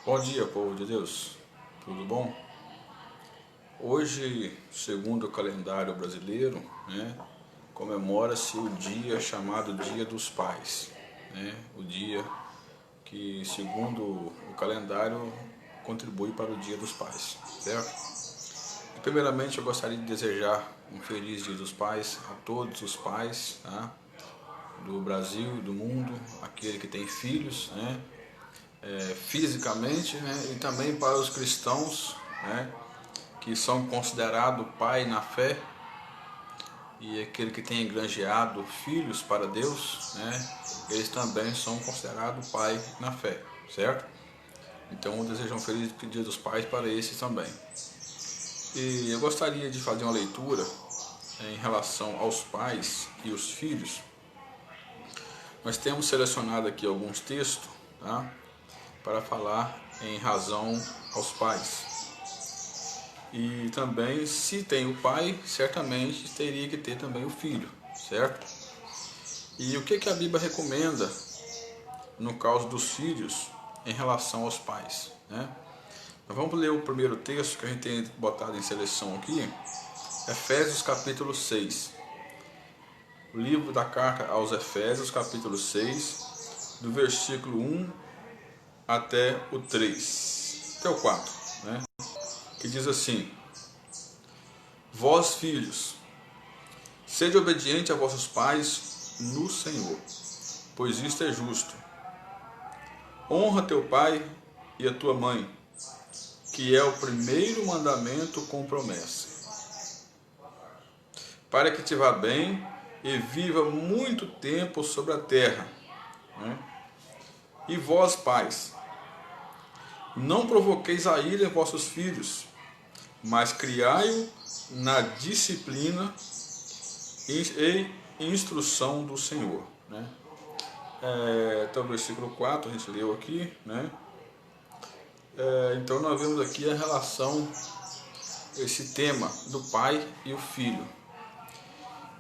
Bom dia, povo de Deus. Tudo bom? Hoje, segundo o calendário brasileiro, comemora-se o dia chamado Dia dos Pais, O dia que, segundo o calendário, contribui para o Dia dos Pais, certo? Primeiramente, eu gostaria de desejar um feliz Dia dos Pais a todos os pais, tá? Do Brasil e do mundo, aquele que tem filhos, fisicamente, e também para os cristãos, que são considerados pai na fé, e aquele que tem engranjeado filhos para Deus, eles também são considerados pai na fé, certo? Então eu desejo um feliz Dia dos Pais para esses também. E eu gostaria de fazer uma leitura em relação aos pais e os filhos. Nós temos selecionado aqui alguns textos, tá? Para falar em razão aos pais. E também, se tem o pai, certamente teria que ter também o filho, certo? E o que a Bíblia recomenda no caso dos filhos em relação aos pais, Nós vamos ler o primeiro texto que a gente tem botado em seleção aqui, Efésios capítulo 6. O livro da carta aos Efésios capítulo 6, do versículo 1 até o 3, até o 4, que diz assim: Vós, filhos, sede obediente a vossos pais no Senhor, pois isto é justo. Honra teu pai e a tua mãe, que é o primeiro mandamento com promessa, para que te vá bem e viva muito tempo sobre a terra. E vós, pais, não provoqueis a ira em vossos filhos, mas criai-o na disciplina e instrução do Senhor. Então o versículo 4 a gente leu aqui, então nós vemos aqui a relação, esse tema do pai e o filho.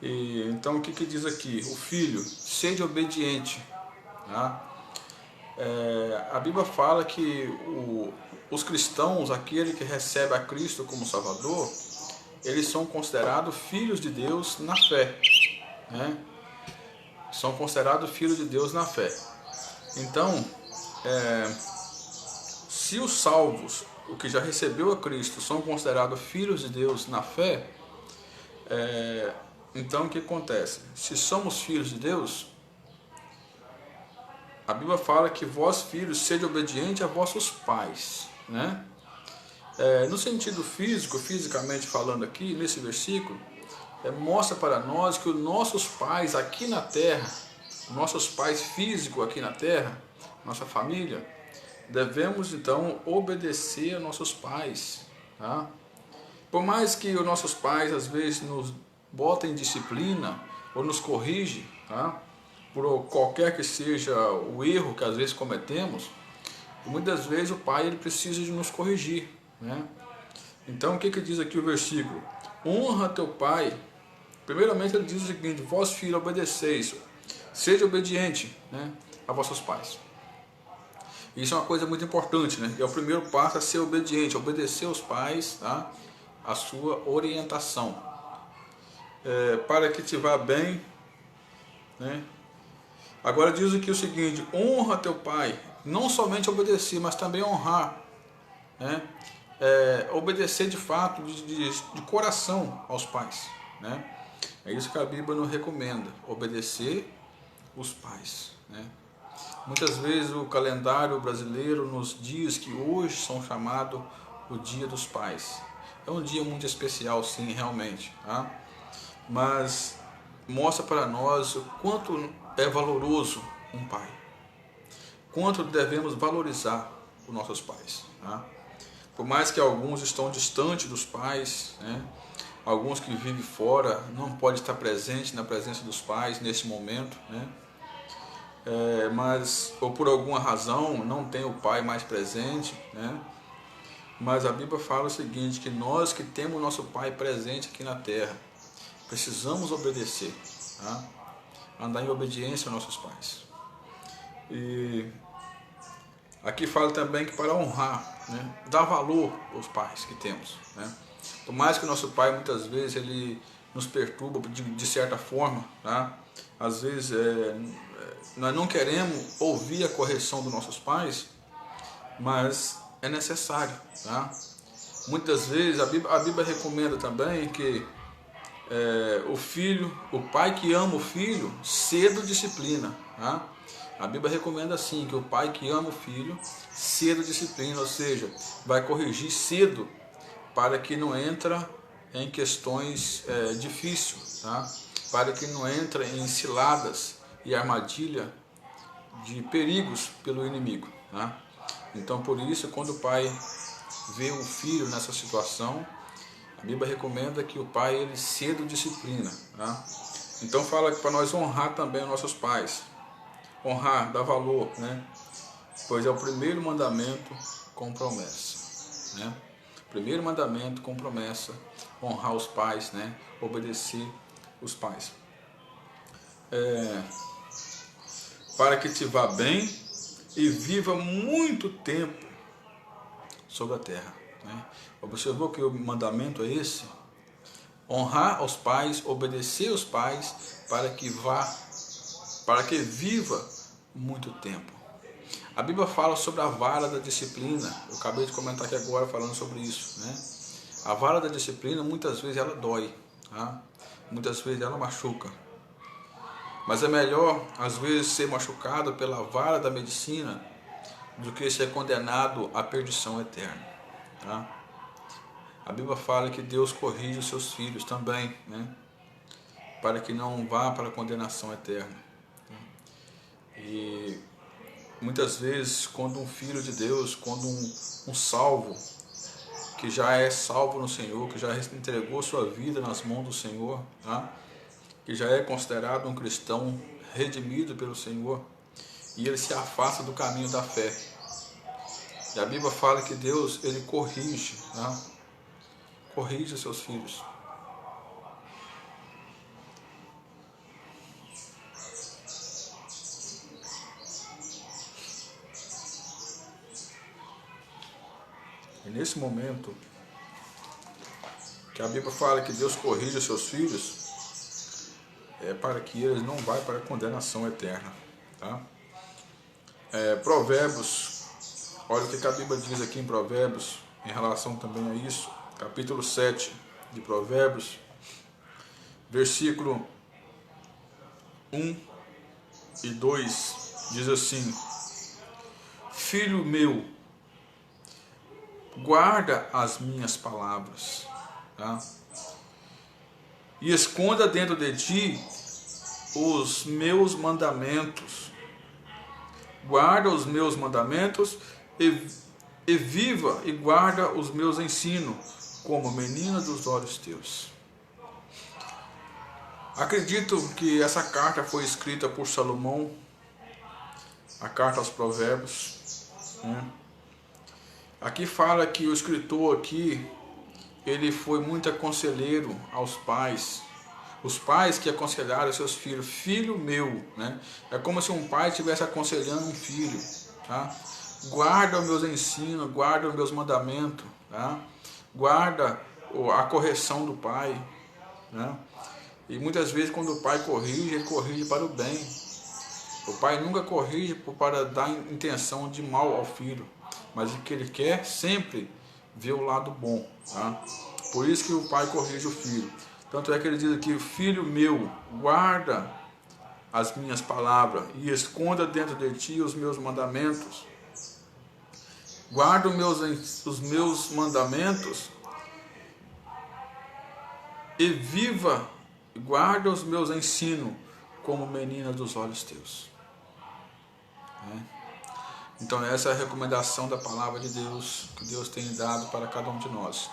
Então o que diz aqui? O filho, seja obediente. A Bíblia fala que os cristãos, aquele que recebe a Cristo como Salvador, eles são considerados filhos de Deus na fé. São considerados filhos de Deus na fé. Então, se os salvos, o que já recebeu a Cristo, são considerados filhos de Deus na fé, então o que acontece? Se somos filhos de Deus, a Bíblia fala que vós, filhos, sede obediente a vossos pais. No sentido físico, fisicamente falando aqui, nesse versículo, mostra para nós que os nossos pais aqui na terra, nossos pais físicos aqui na terra, nossa família, devemos então obedecer a nossos pais. Por mais que os nossos pais às vezes nos botem em disciplina ou nos corrigem, por qualquer que seja o erro que às vezes cometemos, muitas vezes o pai ele precisa de nos corrigir. Então o que diz aqui o versículo? Honra teu pai. Primeiramente ele diz o seguinte: vós, filhos, obedeceis, seja obediente, a vossos pais. Isso é uma coisa muito importante, É o primeiro passo a ser obediente, obedecer aos pais, a sua orientação, para que te vá bem, Agora diz aqui o seguinte: honra teu pai, não somente obedecer, mas também honrar, obedecer de fato, de coração aos pais, É isso que a Bíblia nos recomenda, obedecer os pais, Muitas vezes o calendário brasileiro nos diz que hoje são chamados o Dia dos Pais. É um dia muito especial, sim, realmente, mas mostra para nós o quanto é valoroso um pai, quanto devemos valorizar os nossos pais. Por mais que alguns estão distantes dos pais, alguns que vivem fora, não podem estar presentes na presença dos pais nesse momento, mas ou por alguma razão não tem o pai mais presente, mas a Bíblia fala o seguinte, que nós que temos o nosso pai presente aqui na terra, precisamos obedecer, andar em obediência aos nossos pais. E Aqui fala também que para honrar, né, dar valor aos pais que temos, né? Por mais que o nosso pai muitas vezes ele nos perturba de certa forma, tá? Às vezes nós não queremos ouvir a correção dos nossos pais, mas é necessário, tá? Muitas vezes a Bíblia recomenda também que o pai que ama o filho, cedo disciplina, tá? A Bíblia recomenda assim, que o pai que ama o filho, cedo disciplina, ou seja, vai corrigir cedo, para que não entre em questões difíceis, tá? Para que não entre em ciladas e armadilha de perigos pelo inimigo, tá? Então, por isso, quando o pai vê o filho nessa situação, a Bíblia recomenda que o pai ele cedo disciplina, tá? Então fala que para nós honrar também os nossos pais, honrar, dar valor, né? Pois é o primeiro mandamento com promessa, né? Primeiro mandamento com promessa, honrar os pais, né? Obedecer os pais. Para que te vá bem e viva muito tempo sobre a terra, né? Observou que o mandamento é esse? Honrar os pais, obedecer os pais, para que viva muito tempo. A Bíblia fala sobre a vara da disciplina. Eu acabei de comentar aqui agora falando sobre isso, né? A vara da disciplina muitas vezes ela dói, tá? Muitas vezes ela machuca. Mas é melhor às vezes ser machucado pela vara da medicina do que ser condenado à perdição eterna, tá? A Bíblia fala que Deus corrige os seus filhos também, né? Para que não vá para a condenação eterna. E muitas vezes, quando um filho de Deus, quando um salvo, que já é salvo no Senhor, que já entregou sua vida nas mãos do Senhor, tá? Que já é considerado um cristão redimido pelo Senhor, e ele se afasta do caminho da fé. E a Bíblia fala que Deus, ele corrige, tá? Corrige os seus filhos. E nesse momento que a Bíblia fala que Deus corrige os seus filhos, é para que eles não vão para a condenação eterna, tá? Provérbios, olha o que a Bíblia diz aqui em Provérbios, em relação também a isso, capítulo 7 de Provérbios, versículo 1 e 2, diz assim: Filho meu, guarda as minhas palavras, tá? E esconda dentro de ti os meus mandamentos. Guarda os meus mandamentos e viva e guarda os meus ensinos, como menina dos olhos teus. Acredito que essa carta foi escrita por Salomão, a carta aos Provérbios, né? Aqui fala que o escritor aqui, ele foi muito conselheiro aos pais. Os pais que aconselharam seus filhos, filho meu, né? É como se um pai estivesse aconselhando um filho, tá? Guarda os meus ensinos, guarda os meus mandamentos, tá? Guarda a correção do pai, né? E muitas vezes quando o pai corrige, ele corrige para o bem. O pai nunca corrige para dar intenção de mal ao filho, mas o que ele quer sempre ver o lado bom, tá? Por isso que o pai corrige o filho. Tanto é que ele diz aqui: filho meu, guarda as minhas palavras e esconda dentro de ti os meus mandamentos. Guarda os meus mandamentos e viva, guarda os meus ensinos como menina dos olhos teus. Então essa é a recomendação da palavra de Deus, que Deus tem dado para cada um de nós.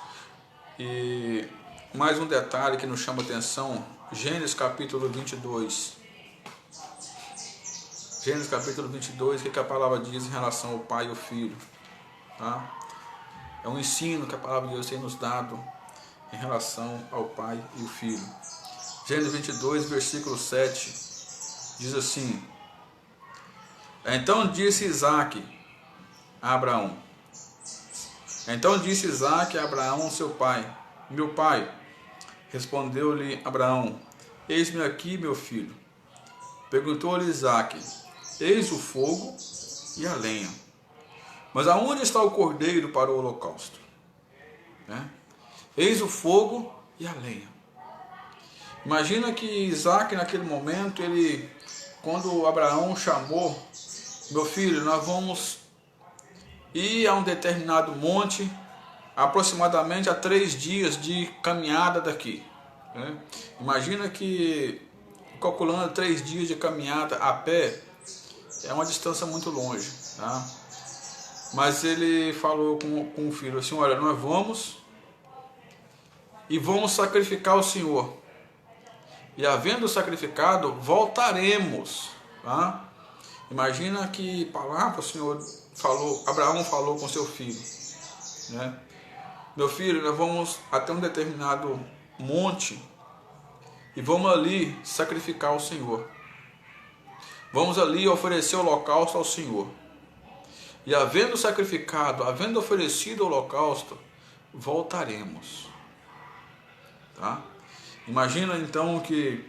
E mais um detalhe que nos chama a atenção, Gênesis capítulo 22. Gênesis capítulo 22, o que a palavra diz em relação ao pai e ao filho, tá? É um ensino que a palavra de Deus tem nos dado em relação ao pai e o filho. Gênesis 22, versículo 7, diz assim: Então disse Isaque: a Abraão. Então disse Isaque a Abraão, seu pai: meu pai. Respondeu-lhe Abraão: eis-me aqui, meu filho. Perguntou-lhe Isaque: eis o fogo e a lenha, mas aonde está o cordeiro para o holocausto? Eis o fogo e a lenha. Imagina que Isaque, naquele momento, quando Abraão chamou: meu filho, nós vamos ir a um determinado monte, aproximadamente a 3 dias de caminhada daqui. Imagina que, calculando 3 dias de caminhada a pé, é uma distância muito longe. Tá? Mas ele falou com o filho assim: olha, nós vamos e vamos sacrificar o Senhor. E havendo sacrificado, voltaremos. Tá? Imagina que palavra o Senhor falou, Abraão falou com seu filho. Meu filho, nós vamos até um determinado monte e vamos ali sacrificar o Senhor. Vamos ali oferecer o holocausto ao Senhor. E havendo sacrificado, havendo oferecido o holocausto, voltaremos. Tá? Imagina então que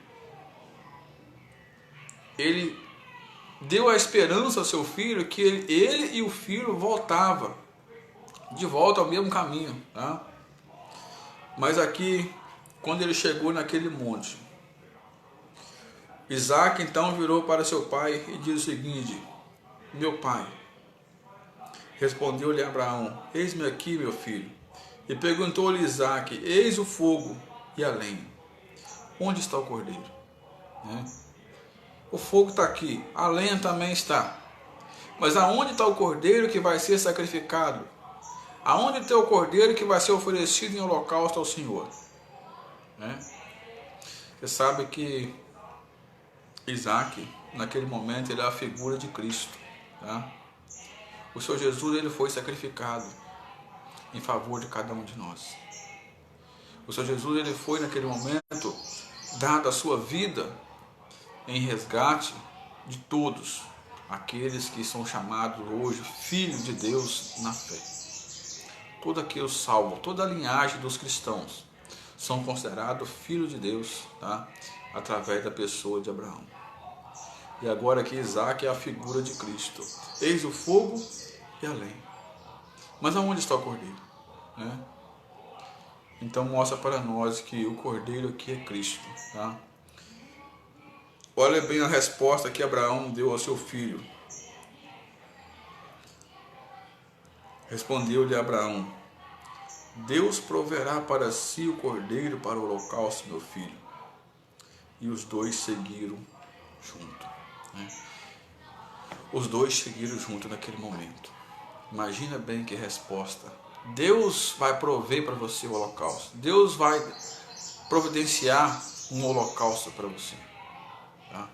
ele deu a esperança ao seu filho que ele e o filho voltavam de volta ao mesmo caminho. Tá? Mas aqui, quando ele chegou naquele monte, Isaque então virou para seu pai e disse o seguinte: meu pai. Respondeu-lhe Abraão: eis-me aqui, meu filho. E perguntou-lhe Isaque: eis o fogo e a lenha, onde está o cordeiro? O fogo está aqui, a lenha também está. Mas aonde está o cordeiro que vai ser sacrificado? Aonde está o cordeiro que vai ser oferecido em holocausto ao Senhor? Você sabe que Isaque, naquele momento, ele é a figura de Cristo. Tá? O Senhor Jesus, ele foi sacrificado em favor de cada um de nós. O Senhor Jesus, ele foi naquele momento dado a sua vida em resgate de todos aqueles que são chamados hoje filhos de Deus na fé. Todo aquele salvo, toda a linhagem dos cristãos são considerados filhos de Deus, tá? Através da pessoa de Abraão. E agora aqui Isaque é a figura de Cristo. Eis o fogo e a lenha. Mas aonde está o cordeiro? Então mostra para nós que o cordeiro aqui é Cristo. Tá? Olha bem a resposta que Abraão deu ao seu filho. Respondeu-lhe Abraão: Deus proverá para si o cordeiro para o holocausto, meu filho. E os dois seguiram junto. Os dois seguiram junto naquele momento. Imagina bem que resposta. Deus vai prover para você o holocausto. Deus vai providenciar um holocausto para você. Tá?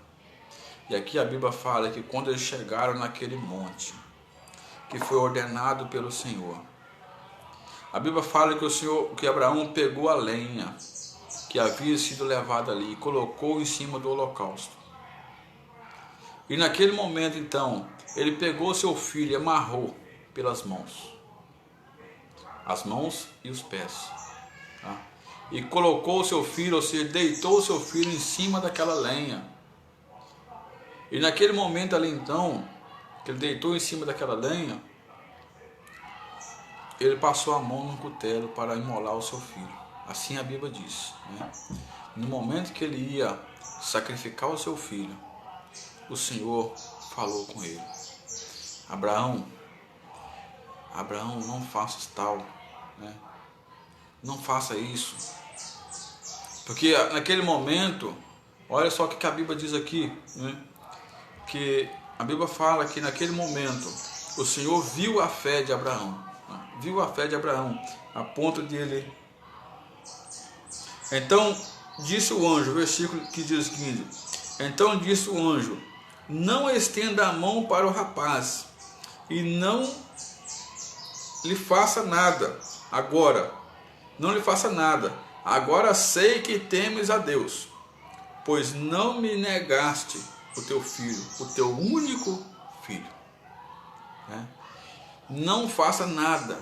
E aqui a Bíblia fala que quando eles chegaram naquele monte, que foi ordenado pelo Senhor, a Bíblia fala que Abraão pegou a lenha que havia sido levada ali e colocou em cima do holocausto. E naquele momento então, ele pegou seu filho e amarrou pelas mãos, as mãos e os pés, tá? E colocou o seu filho, ou seja, deitou o seu filho em cima daquela lenha. E naquele momento ali então, que ele deitou em cima daquela lenha, ele passou a mão no cutelo para imolar o seu filho. Assim a Bíblia diz. No momento que ele ia sacrificar o seu filho, o Senhor falou com ele: Abraão, não faças tal, não faça isso. Porque naquele momento, olha só o que a Bíblia diz aqui, que a Bíblia fala que naquele momento o Senhor viu a fé de Abraão, a ponto de ele. Então disse o anjo, versículo que diz o seguinte: então disse o anjo: não estenda a mão para o rapaz e não lhe faça nada agora. Não lhe faça nada. Agora sei que temes a Deus, pois não me negaste o teu filho, o teu único filho. não faça nada.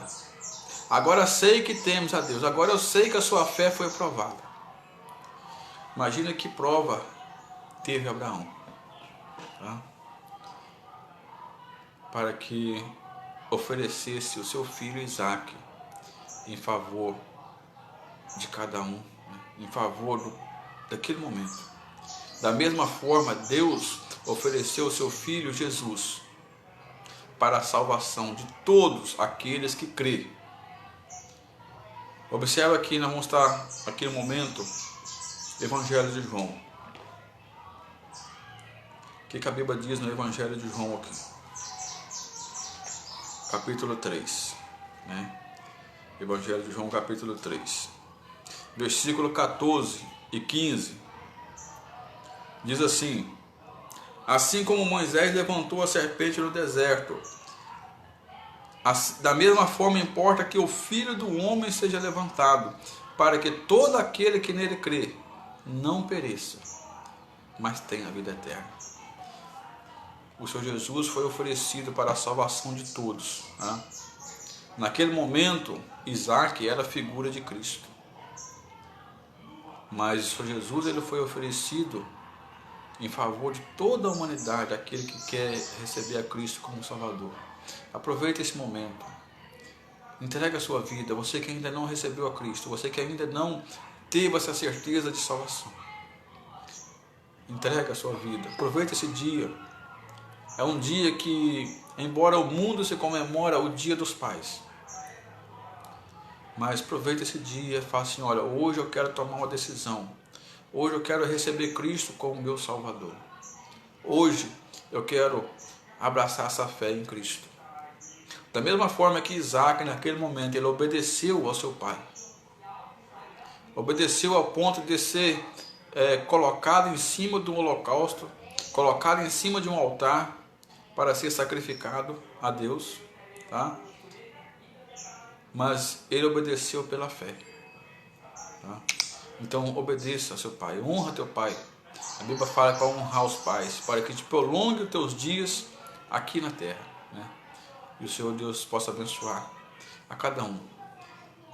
Agora sei que temos a Deus, agora eu sei que a sua fé foi provada. Imagina que prova teve Abraão, tá? Para que oferecesse o seu filho Isaque em favor de cada um, né? Em favor daquele momento. Da mesma forma, Deus ofereceu o seu filho Jesus para a salvação de todos aqueles que crêem. Observa aqui, nós vamos estar aqui no momento, Evangelho de João. O que a Bíblia diz no Evangelho de João aqui? Capítulo 3, né? Evangelho de João, capítulo 3, versículo 14 e 15, diz assim: assim como Moisés levantou a serpente no deserto, da mesma forma importa que o Filho do Homem seja levantado, para que todo aquele que nele crê não pereça, mas tenha a vida eterna. O Senhor Jesus foi oferecido para a salvação de todos, né? Naquele momento, Isaque era a figura de Cristo. Mas o Senhor Jesus, ele foi oferecido em favor de toda a humanidade, aquele que quer receber a Cristo como Salvador. Aproveite esse momento. Entregue a sua vida. Você que ainda não recebeu a Cristo, você que ainda não teve essa certeza de salvação, entregue a sua vida. Aproveite esse dia. É um dia que, embora o mundo se comemora o Dia dos Pais, mas aproveite esse dia e fale assim: olha, hoje eu quero tomar uma decisão. Hoje eu quero receber Cristo como meu Salvador. Hoje eu quero abraçar essa fé em Cristo. Da mesma forma que Isaque, naquele momento, ele obedeceu ao seu pai. Obedeceu ao ponto de ser colocado em cima de um holocausto, colocado em cima de um altar para ser sacrificado a Deus, tá? Mas ele obedeceu pela fé, tá? Então obedeça ao seu pai, honra teu pai. A Bíblia fala para honrar os pais, para que te prolongue os teus dias aqui na terra, né? E o Senhor Deus possa abençoar a cada um.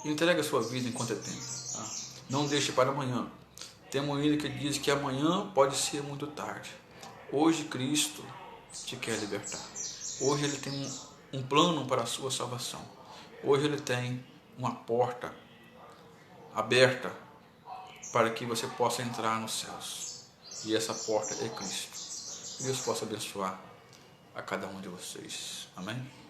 E entregue a sua vida enquanto é tempo, tá? Não deixe para amanhã. Tem um hino que diz que amanhã pode ser muito tarde. Hoje Cristo te quer libertar. Hoje Ele tem um plano para a sua salvação. Hoje Ele tem uma porta aberta para que você possa entrar nos céus. E essa porta é Cristo. Que Deus possa abençoar a cada um de vocês. Amém?